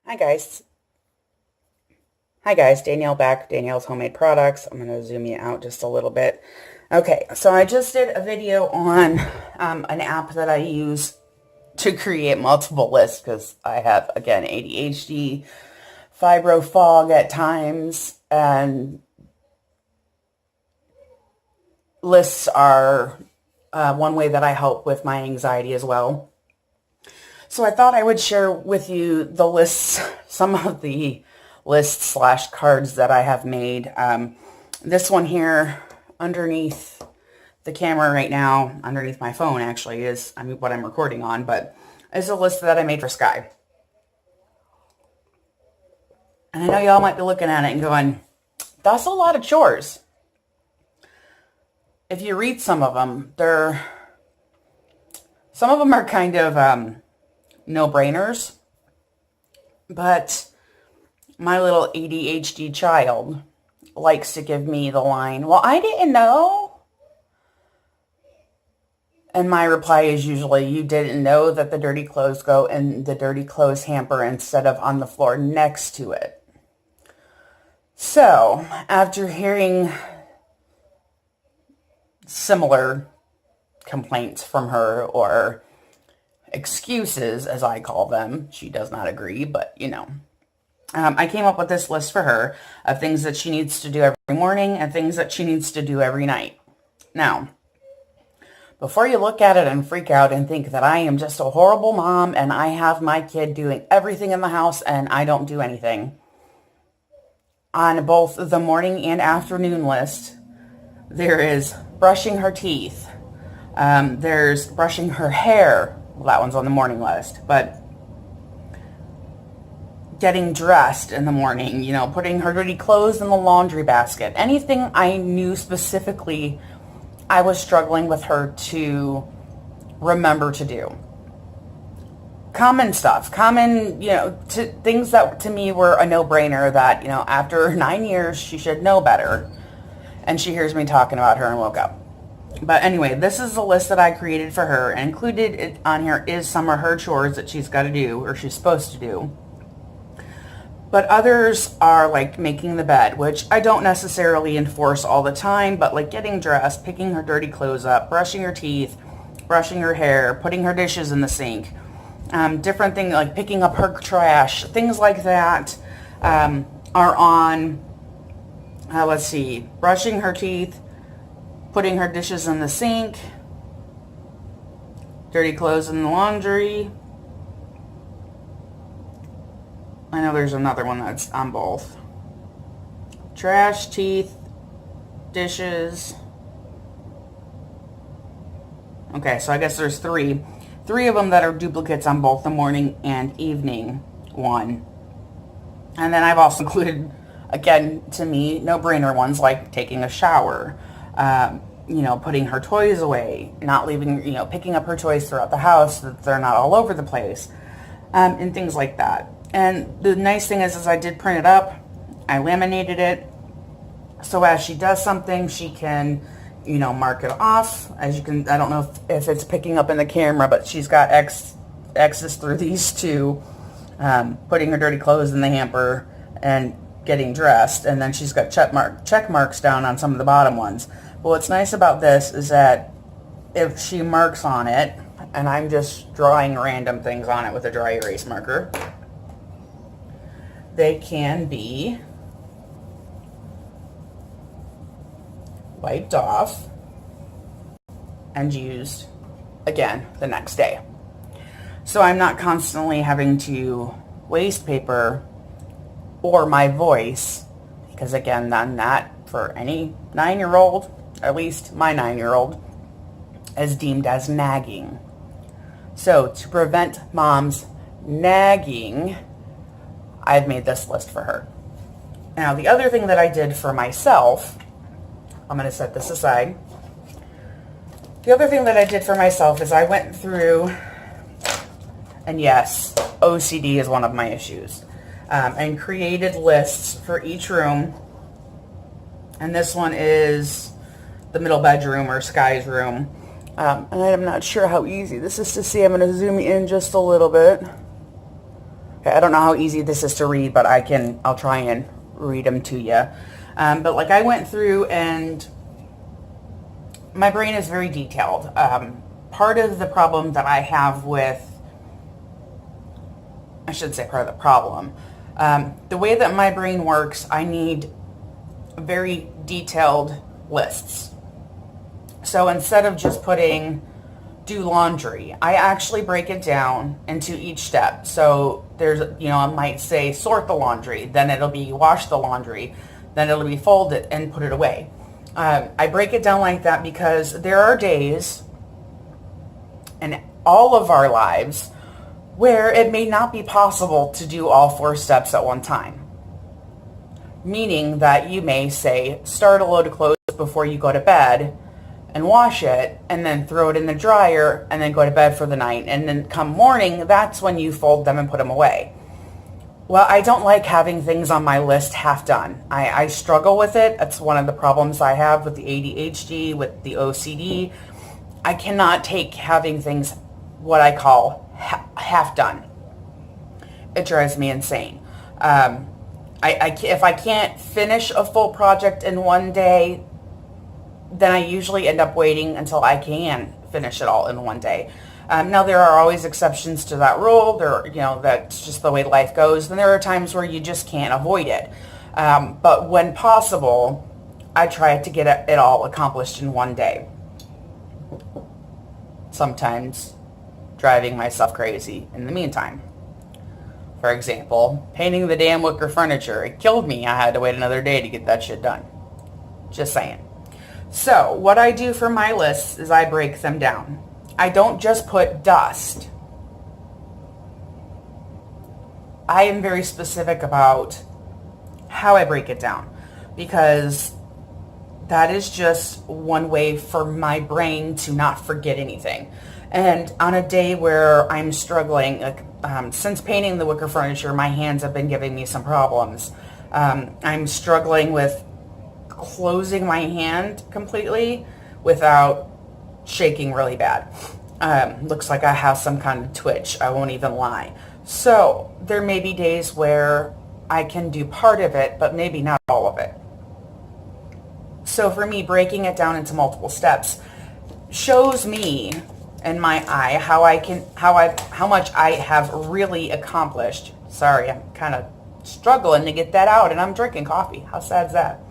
Hi guys. Hi guys, Danielle back, Danielle's Homemade Products. I'm going to zoom you out just a little bit. Okay, so I just did a video on an app that I use to create multiple lists because I have, again, ADHD, fibro fog at times, and lists are one way that I help with my anxiety as well. So I thought I would share with you the lists, some of the lists slash cards that I have made. This one here underneath the camera right now, underneath my phone actually, is what I'm recording on, but is a list that I made for Sky. And I know y'all might be looking at it and going, that's a lot of chores. If you read some of them, some of them are kind of no-brainers, but my little ADHD child likes to give me the line, well, I didn't know. And my reply is usually, you didn't know that the dirty clothes go in the dirty clothes hamper instead of on the floor next to it. So, after hearing similar complaints from her, or excuses, as I call them, she does not agree, but you know, I came up with this list for her of things that she needs to do every morning and things that she needs to do every night. Now, before you look at it and freak out and think that I am just a horrible mom and I have my kid doing everything in the house and I don't do anything, on both the morning and afternoon list, there is brushing her teeth. There's brushing her hair. Well, that one's on the morning list, but getting dressed in the morning, you know, putting her dirty clothes in the laundry basket. Anything I knew specifically I was struggling with her to remember to do. Common stuff, you know, things that to me were a no-brainer that, you know, after 9 years, she should know better. And she hears me talking about her and woke up. But anyway, this is the list that I created for her. And included on here is some of her chores that she's got to do, or she's supposed to do. But others are like making the bed, which I don't necessarily enforce all the time, but like getting dressed, picking her dirty clothes up, brushing her teeth, brushing her hair, putting her dishes in the sink, different things like picking up her trash, things like that are on, let's see, brushing her teeth, putting her dishes in the sink, dirty clothes in the laundry. I know there's another one that's on both. Trash, teeth, dishes. Okay, so I guess there's three. Three of them that are duplicates on both the morning and evening one. And then I've also included, again, to me, no-brainer ones like taking a shower, you know, putting her toys away, not leaving, you know, picking up her toys throughout the house so that they're not all over the place, and things like that. And the nice thing is I did print it up. I laminated it. So as she does something, she can, you know, mark it off. As you can, I don't know if it's picking up in the camera, but she's got X's through these two, putting her dirty clothes in the hamper and getting dressed. And then she's got check marks down on some of the bottom ones. But what's nice about this is that if she marks on it, and I'm just drawing random things on it with a dry erase marker, they can be wiped off and used again the next day. So I'm not constantly having to waste paper or my voice, because again, that for any 9-year-old, at least my 9-year-old, is deemed as nagging. So to prevent mom's nagging, I've made this list for her. Now, the other thing that I did for myself, I'm going to set this aside. The other thing that I did for myself is I went through, and yes, OCD is one of my issues, and created lists for each room. And this one is the middle bedroom, or Sky's room. And I'm not sure how easy this is to see. I'm going to zoom in just a little bit. Okay, I don't know how easy this is to read, but I'll try and read them to you. But like I went through, and my brain is very detailed. Part of the problem that I have with, I shouldn't say part of the problem, the way that my brain works, I need very detailed lists. So instead of just putting do laundry, I actually break it down into each step. So there's, I might say sort the laundry, then it'll be wash the laundry, then it'll be fold it and put it away. I break it down like that because there are days in all of our lives where it may not be possible to do all 4 steps at one time. Meaning that you may say, start a load of clothes before you go to bed and wash it, and then throw it in the dryer, and then go to bed for the night. And then come morning, that's when you fold them and put them away. Well, I don't like having things on my list half done. I struggle with it. That's one of the problems I have with the ADHD, with the OCD. I cannot take having things, what I call, half done. It drives me insane. If I can't finish a full project in one day, then I usually end up waiting until I can finish it all in one day. Now, there are always exceptions to that rule. That's just the way life goes. And there are times where you just can't avoid it. But when possible, I try to get it all accomplished in one day. Sometimes driving myself crazy in the meantime. For example, painting the damn wicker furniture. It killed me. I had to wait another day to get that shit done. Just saying. So what I do for my lists is I break them down. I don't just put dust. I am very specific about how I break it down, because that is just one way for my brain to not forget anything. And on a day where I'm struggling, since painting the wicker furniture, my hands have been giving me some problems. I'm struggling with closing my hand completely without shaking really bad. Looks like I have some kind of twitch. I won't even lie. So there may be days where I can do part of it, but maybe not all of it. So for me, breaking it down into multiple steps shows me in my eye how much I have really accomplished. Sorry, I'm kind of struggling to get that out, and I'm drinking coffee. How sad is that?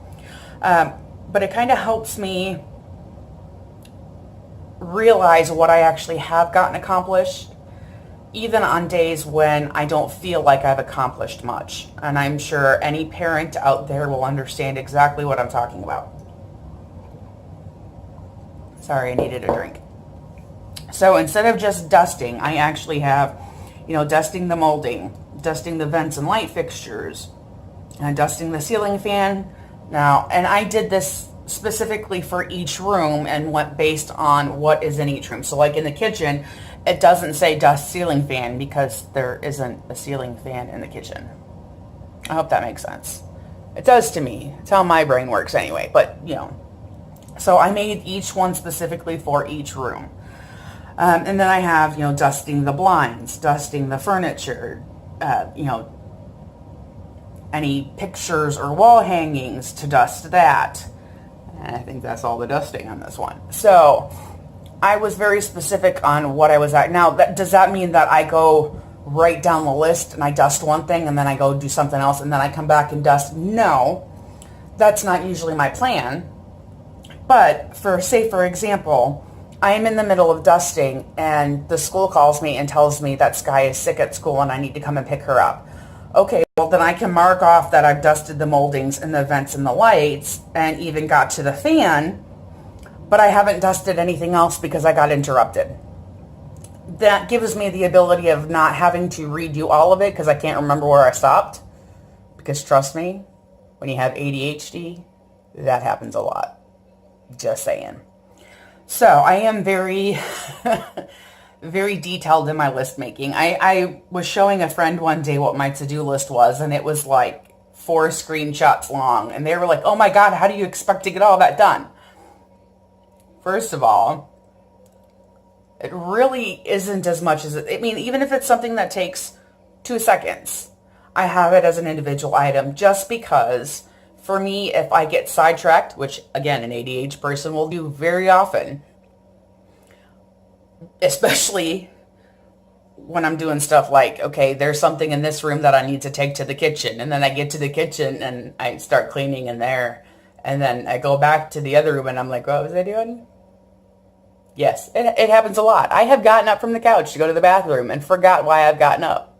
But it kind of helps me realize what I actually have gotten accomplished, even on days when I don't feel like I've accomplished much. And I'm sure any parent out there will understand exactly what I'm talking about. Sorry, I needed a drink. So instead of just dusting, I actually have, dusting the molding, dusting the vents and light fixtures, and dusting the ceiling fan. Now, and I did this specifically for each room and went based on what is in each room. So like in the kitchen, it doesn't say dust ceiling fan because there isn't a ceiling fan in the kitchen. I hope that makes sense. It does to me. It's how my brain works anyway, but so I made each one specifically for each room. And then I have, dusting the blinds, dusting the furniture, any pictures or wall hangings to dust that. And I think that's all the dusting on this one. So I was very specific on what I was at. Now, does that mean that I go right down the list and I dust one thing and then I go do something else and then I come back and dust? No, that's not usually my plan. But for example, I am in the middle of dusting and the school calls me and tells me that Sky is sick at school and I need to come and pick her up. Okay, well then I can mark off that I've dusted the moldings and the vents and the lights and even got to the fan, but I haven't dusted anything else because I got interrupted. That gives me the ability of not having to redo all of it because I can't remember where I stopped. Because trust me, when you have ADHD, that happens a lot. Just saying. So I am very, very detailed in my list making. I was showing a friend one day what my to-do list was, and it was like 4 screenshots long. And they were like, oh my God, how do you expect to get all that done? First of all, it really isn't as much as it, even if it's something that takes 2 seconds. I have it as an individual item just because for me, if I get sidetracked, which again, an ADHD person will do very often, especially when I'm doing stuff like, okay, there's something in this room that I need to take to the kitchen. And then I get to the kitchen and I start cleaning in there. And then I go back to the other room and I'm like, what was I doing? Yes, it happens a lot. I have gotten up from the couch to go to the bathroom and forgot why I've gotten up.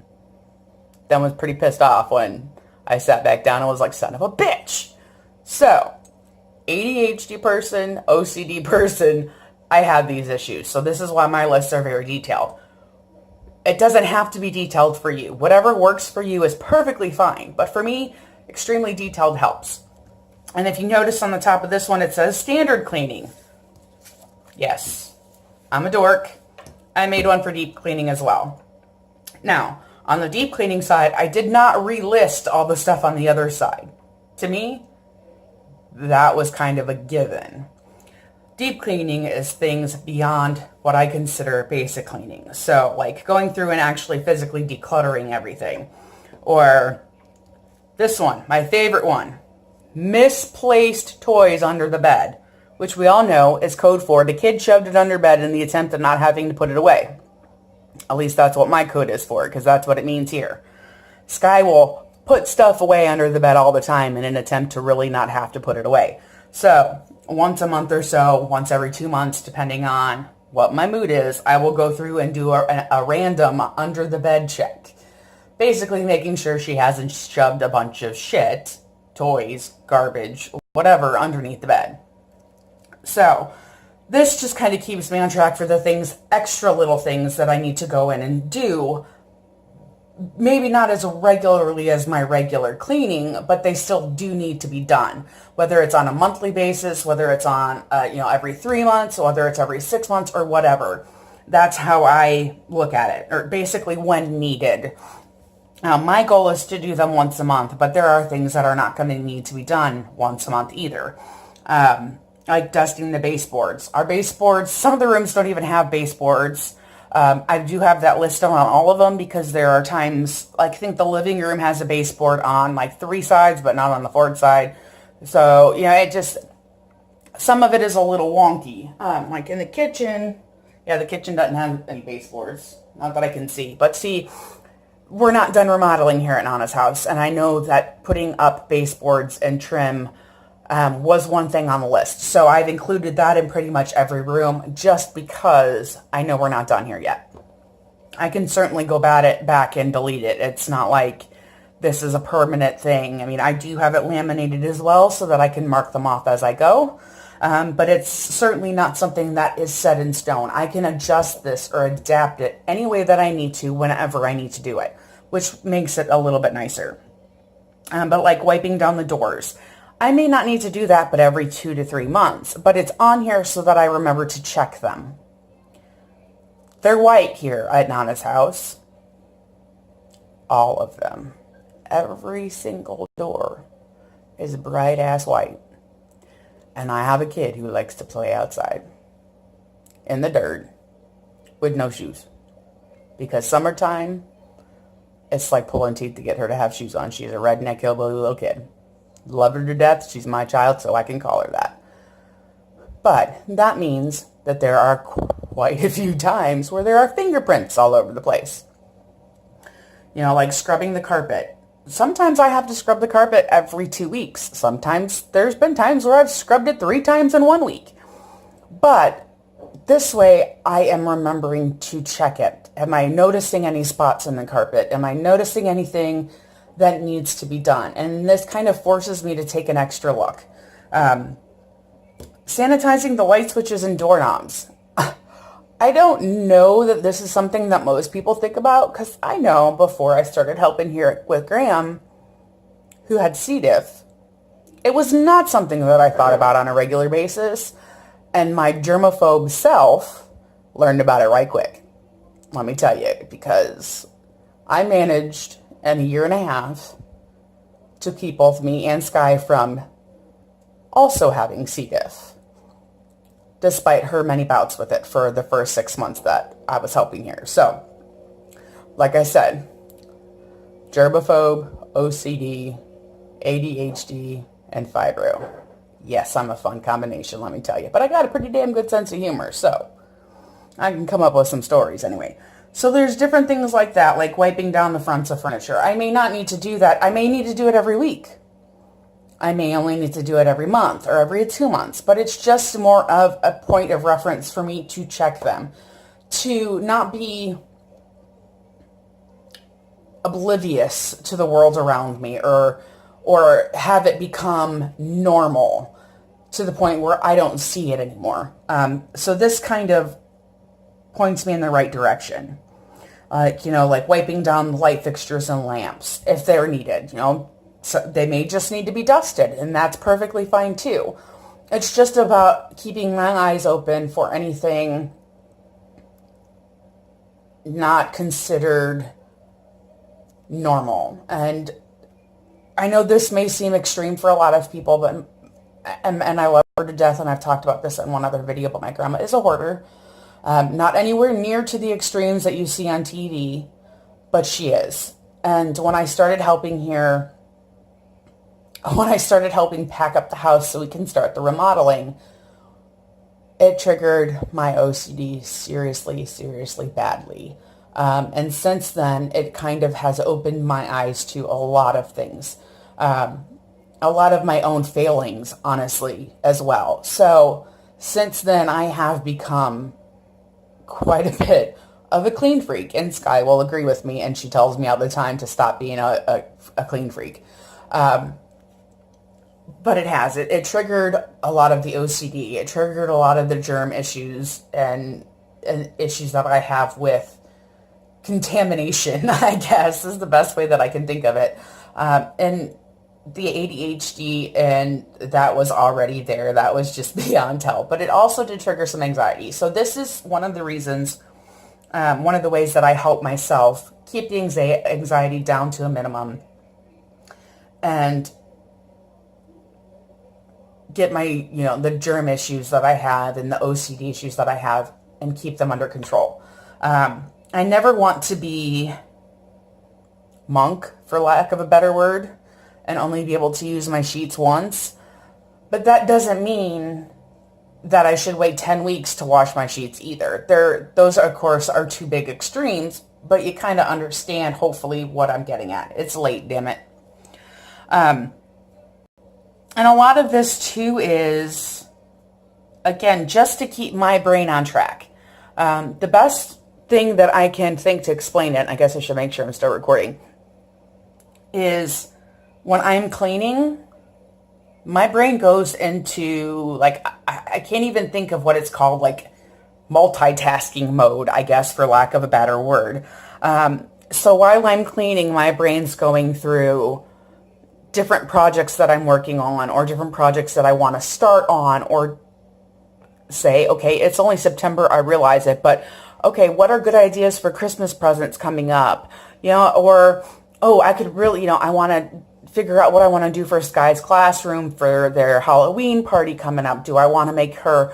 Then was pretty pissed off when I sat back down and was like, son of a bitch. So, ADHD person, OCD person, I have these issues. So this is why my lists are very detailed. It doesn't have to be detailed for you. Whatever works for you is perfectly fine. But for me, extremely detailed helps. And if you notice on the top of this one, it says standard cleaning. Yes, I'm a dork. I made one for deep cleaning as well. Now, on the deep cleaning side, I did not relist all the stuff on the other side. To me, that was kind of a given. Deep cleaning is things beyond what I consider basic cleaning. So like going through and actually physically decluttering everything. Or this one, my favorite one, misplaced toys under the bed, which we all know is code for the kid shoved it under bed in the attempt of not having to put it away. At least that's what my code is for, because that's what it means here. Sky will put stuff away under the bed all the time in an attempt to really not have to put it away. So once a month or so, once every 2 months, depending on what my mood is, I will go through and do a random under the bed check. Basically making sure she hasn't shoved a bunch of shit, toys, garbage, whatever underneath the bed. So this just kind of keeps me on track for the things, extra little things that I need to go in and do. Maybe not as regularly as my regular cleaning, but they still do need to be done. Whether it's on a monthly basis, whether it's on, every 3 months, whether it's every 6 months or whatever. That's how I look at it, or basically when needed. Now, my goal is to do them once a month, but there are things that are not going to need to be done once a month either. Like dusting the baseboards. Our baseboards, some of the rooms don't even have baseboards. I do have that listed on all of them because there are times, like I think the living room has a baseboard on like 3 sides, but not on the 4th side. So, some of it is a little wonky. Like in the kitchen, the kitchen doesn't have any baseboards. Not that I can see. But see, we're not done remodeling here at Nana's house. And I know that putting up baseboards and trim was one thing on the list. So I've included that in pretty much every room just because I know we're not done here yet. I can certainly go back and delete it. It's not like this is a permanent thing. I mean, I do have it laminated as well so that I can mark them off as I go. But it's certainly not something that is set in stone. I can adjust this or adapt it any way that I need to whenever I need to do it, which makes it a little bit nicer. But like wiping down the doors, I may not need to do that but every 2 to 3 months, but it's on here so that I remember to check them. They're white here at Nana's house. All of them. Every single door is bright ass white. And I have a kid who likes to play outside in the dirt with no shoes. Because summertime, it's like pulling teeth to get her to have shoes on. She's a redneck hillbilly little kid. Love her to death. She's my child, so I can call her that. But that means that there are quite a few times where there are fingerprints all over the place. Like scrubbing the carpet. Sometimes I have to scrub the carpet every 2 weeks. Sometimes there's been times where I've scrubbed it 3 times in 1 week. But this way I am remembering to check it. Am I noticing any spots in the carpet? Am I noticing anything that needs to be done? And this kind of forces me to take an extra look. Sanitizing the light switches and doorknobs. I don't know that this is something that most people think about, because I know before I started helping here with Graham, who had C. diff, it was not something that I thought about on a regular basis, and my germaphobe self learned about it right quick. Let me tell you, because I managed in a year and a half to keep both me and Sky from also having C. diff, despite her many bouts with it for the first 6 months that I was helping here. So, like I said, germaphobe, OCD, ADHD, and fibro. Yes, I'm a fun combination, let me tell you. But I got a pretty damn good sense of humor, so I can come up with some stories anyway. So there's different things like that, like wiping down the fronts of furniture. I may not need to do that. I may need to do it every week. I may only need to do it every month or every 2 months, but it's just more of a point of reference for me to check them, to not be oblivious to the world around me or have it become normal to the point where I don't see it anymore. So this kind of points me in the right direction. Like wiping down the light fixtures and lamps if they're needed. So they may just need to be dusted, and that's perfectly fine too. It's just about keeping my eyes open for anything not considered normal. And I know this may seem extreme for a lot of people, but and I love her to death, and I've talked about this in one other video, but my grandma is a hoarder. Not anywhere near to the extremes that you see on TV, but she is. And when I started helping pack up the house so we can start the remodeling, it triggered my OCD seriously, seriously badly. And since then, it kind of has opened my eyes to a lot of things. A lot of my own failings, honestly, as well. So since then, I have become quite a bit of a clean freak, and Sky will agree with me, and she tells me all the time to stop being a clean freak. But it triggered a lot of the OCD. It triggered a lot of the germ issues and issues that I have with contamination, I guess, is the best way that I can think of it. And the ADHD, and that was already there. That was just beyond help. But it also did trigger some anxiety. So this is one of the reasons, one of the ways that I help myself keep the anxiety down to a minimum and get my, the germ issues that I have and the OCD issues that I have and keep them under control. I never want to be monk, for lack of a better word, and only be able to use my sheets once. But that doesn't mean that I should wait 10 weeks to wash my sheets either. Those, of course, are two big extremes, but you kind of understand, hopefully, what I'm getting at. It's late, damn it. And a lot of this, too, is, again, just to keep my brain on track. The best thing that I can think to explain it, I guess I should make sure I'm still recording, is when I'm cleaning, my brain goes into, I can't even think of what it's called, multitasking mode, I guess, for lack of a better word. So while I'm cleaning, my brain's going through different projects that I'm working on or different projects that I want to start on, or say, okay, it's only September, I realize it, but okay, what are good ideas for Christmas presents coming up? Or, oh, I could really, I want to figure out what I want to do for Sky's classroom for their Halloween party coming up. Do I want to make her,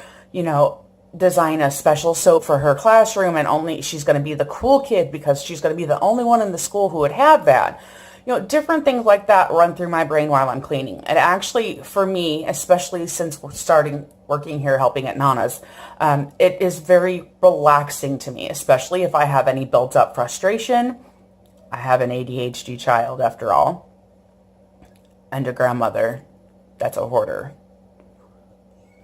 design a special soap for her classroom, and she's going to be the cool kid because she's going to be the only one in the school who would have that. Different things like that run through my brain while I'm cleaning. And actually, for me, especially since we're starting working here helping at Nana's, it is very relaxing to me, especially if I have any built up frustration. I have an ADHD child, after all, and a grandmother that's a hoarder.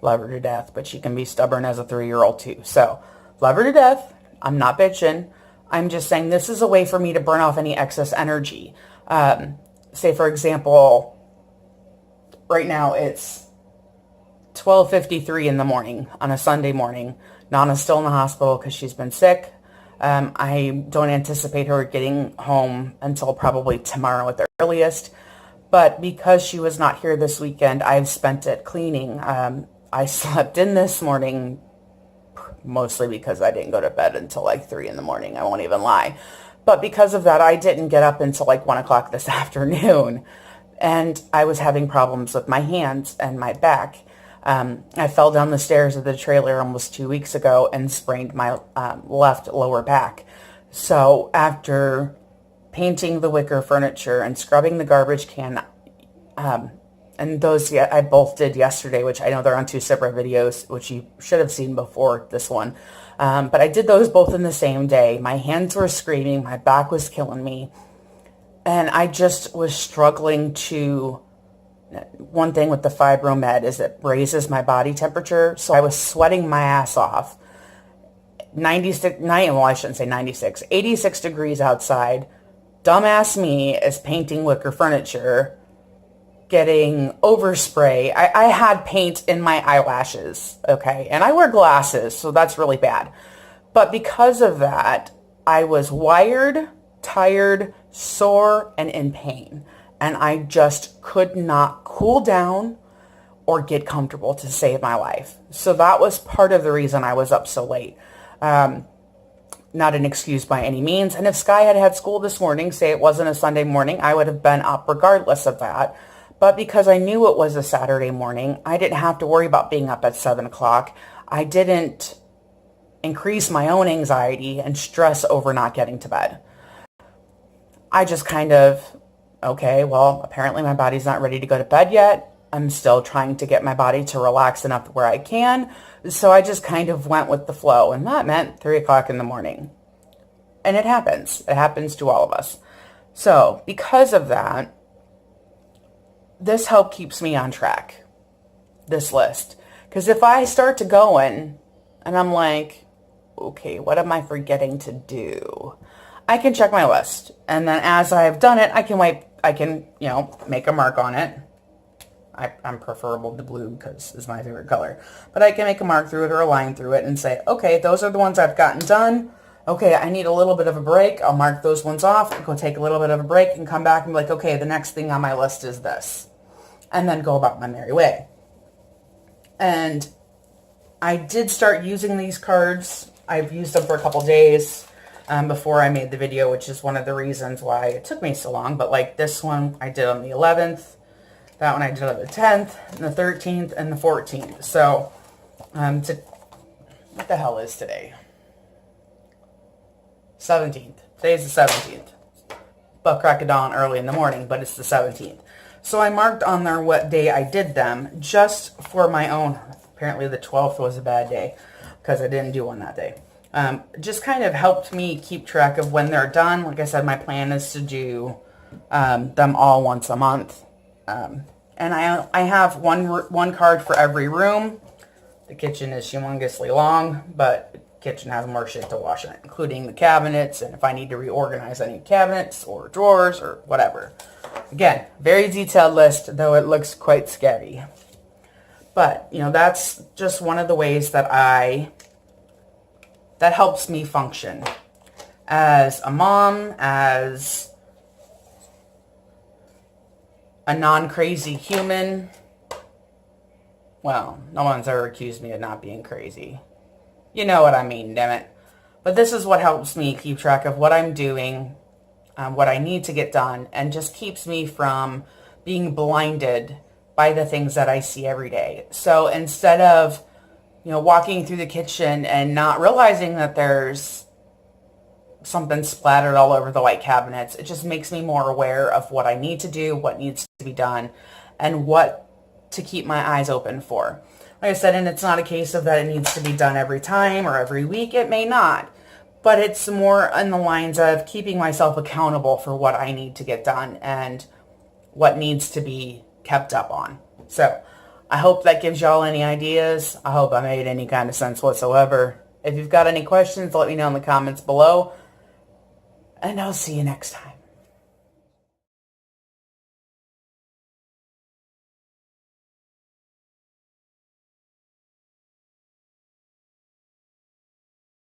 Love her to death, but she can be stubborn as a 3-year-old too. So, love her to death. I'm not bitching. I'm just saying this is a way for me to burn off any excess energy. Say, for example, right now it's 12:53 in the morning on a Sunday morning. Nana's still in the hospital because she's been sick. I don't anticipate her getting home until probably tomorrow at the earliest. But because she was not here this weekend, I've spent it cleaning. I slept in this morning, mostly because I didn't go to bed until 3 in the morning. I won't even lie. But because of that, I didn't get up until 1 o'clock this afternoon. And I was having problems with my hands and my back. I fell down the stairs of the trailer almost 2 weeks ago and sprained my left lower back. So after painting the wicker furniture and scrubbing the garbage can. And those I both did yesterday, which I know they're on two separate videos, which you should have seen before this one. But I did those both in the same day. My hands were screaming. My back was killing me. And I just was struggling to... One thing with the Fibromed is it raises my body temperature. So I was sweating my ass off. 86 degrees outside. Dumbass me is painting wicker furniture, getting overspray. I had paint in my eyelashes, okay? And I wear glasses, so that's really bad. But because of that, I was wired, tired, sore, and in pain. And I just could not cool down or get comfortable to save my life. So that was part of the reason I was up so late. Not an excuse by any means. And if Sky had had school this morning, say it wasn't a Sunday morning, I would have been up regardless of that. But because I knew it was a Saturday morning, I didn't have to worry about being up at 7 o'clock. I didn't increase my own anxiety and stress over not getting to bed. I just kind of, okay, well, apparently my body's not ready to go to bed yet. I'm still trying to get my body to relax enough where I can. So I just kind of went with the flow. And that meant 3 o'clock in the morning. And it happens. It happens to all of us. So because of that, this help keeps me on track, this list. Because if I start to going and I'm like, okay, what am I forgetting to do? I can check my list. And then as I've done it, I can, make a mark on it. I'm preferable to blue because it's my favorite color. But I can make a mark through it or a line through it and say, okay, those are the ones I've gotten done. Okay, I need a little bit of a break. I'll mark those ones off, go take a little bit of a break and come back and be like, okay, the next thing on my list is this. And then go about my merry way. And I did start using these cards. I've used them for a couple days before I made the video, which is one of the reasons why it took me so long. But like this one, I did on the 11th. That one I did on the 10th, and the 13th, and the 14th. So, what the hell is today? 17th. Today's the 17th. Buck crack of dawn early in the morning, but it's the 17th. So I marked on there what day I did them, just for my own. Apparently the 12th was a bad day, because I didn't do one that day. Just kind of helped me keep track of when they're done. Like I said, my plan is to do them all once a month. And I have one card for every room. The kitchen is humongously long, but the kitchen has more shit to wash in it, including the cabinets, and if I need to reorganize any cabinets or drawers or whatever. Again, very detailed list, though it looks quite scary. But, that's just one of the ways that helps me function as a mom, as a non-crazy human. Well, no one's ever accused me of not being crazy. You know what I mean, damn it. But this is what helps me keep track of what I'm doing, what I need to get done, and just keeps me from being blinded by the things that I see every day. So instead of, walking through the kitchen and not realizing that there's something splattered all over the white cabinets, it just makes me more aware of what I need to do, what needs to be done, and what to keep my eyes open for. Like I said, and it's not a case of that it needs to be done every time or every week. It may not. But it's more in the lines of keeping myself accountable for what I need to get done and what needs to be kept up on. So I hope that gives y'all any ideas. I hope I made any kind of sense whatsoever. If you've got any questions, let me know in the comments below. And I'll see you next time.